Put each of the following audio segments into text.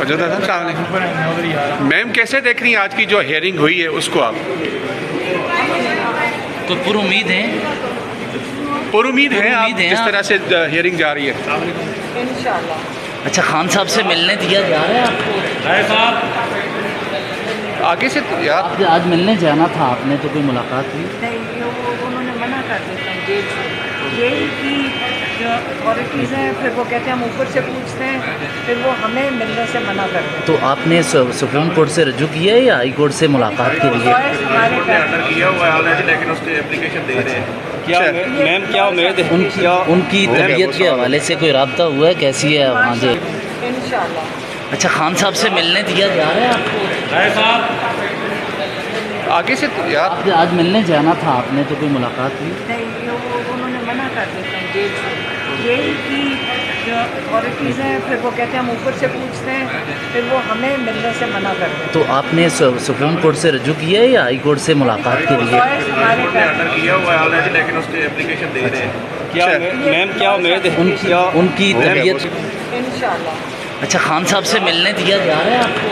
موجود ہے. السلام علیکم میم، کیسے دیکھ رہی ہیں آج کی جو ہیئرنگ ہوئی ہے اس کو آپ؟ تو پر امید ہیں آپ جس طرح سے ہیئرنگ جا رہی ہے؟ انشاءاللہ. اچھا، خان صاحب سے ملنے دیا جا رہا ہے آپ کو؟ آگے سے یار آج ملنے جانا تھا آپ نے، تو کوئی ملاقات ہوئی؟ نہیں، انہوں نے منع کر دیتے ہیں جیل سے. جیل کی جو اتھارٹیز ہیں پھر وہ کہتے ہیں ہم اوپر سے پوچھتے ہیں، پھر وہ ہمیں ملنے سے منع کرتے ہیں. تو آپ نے سپریم کورٹ سے رجوع کیا ہے یا ہائی کورٹ سے ملاقات کے لیے؟ ہمارے کیا ہوا ہے آلریڈی، لیکن اس کی اپلیکیشن دے رہے ہیں. میم کیا امید ہے ان کی طبیعت کے حوالے سے کوئی رابطہ ہوا ہے؟ کیسی ہے وہاں جی؟ انشاءاللہ. اچھا، خان صاحب سے ملنے دیا جا رہا ہے آپ کو؟ آگے سے یار آج ملنے جانا تھا آپ نے، تو کوئی ملاقات ہوئی؟ نہیں، انہوں نے منع کر دیتے ہیں جیل سے. جیل کی جو اتھارٹیز ہیں پھر وہ کہتے ہیں ہم اوپر سے پوچھتے ہیں، پھر وہ ہمیں ملنے سے منع کرتے ہیں. تو آپ نے سپریم کورٹ سے رجوع کیا ہے یا ہائی کورٹ سے ملاقات کے لیے؟ ہمارے کیا ہوا ہے آلریڈی، لیکن اس کی اپلیکیشن دے رہے ہیں. میم کیا امید ہے ان کی طبیعت. انشاءاللہ. اچھا، خان صاحب سے ملنے دیا جا رہا ہے آپ کو؟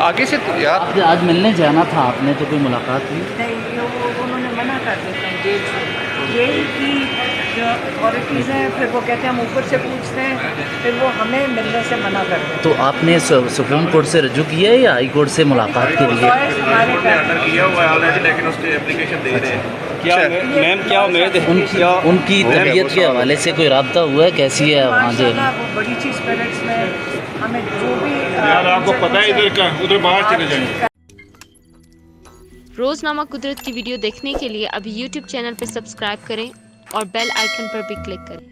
آگے سے یار آج ملنے جانا تھا آپ نے، تو کوئی ملاقات ہوئی؟ نہیں، انہوں نے منع کر دیتے ہیں جیل سے. جیل کی جو اتھارٹیز ہیں پھر وہ کہتے ہیں ہم اوپر سے پوچھتے ہیں، پھر وہ ہمیں ملنے سے منع کرتے ہیں. تو آپ نے سپریم کورٹ سے رجوع کیا ہے یا ہائی کورٹ سے ملاقات کے لیے؟ ہمارے کیا ہوا ہے آلریڈی، لیکن اس کی اپلیکیشن دے رہے ہیں. میم کیا امید ہے ان کی طبیعت کے حوالے سے کوئی رابطہ ہوا ہے؟ کیسی ہے وہاں جی؟ ماشاءاللہ وہ بڑی اچھی اسپرٹس میں ہمیں جو بھی آپ کو پتہ ہے ادھر باہر چلے جائیں. روزنامہ قدرت کی ویڈیو دیکھنے کے لیے ابھی یوٹیوب چینل پر سبسکرائب کریں اور بیل آئیکن پر بھی کلک کریں.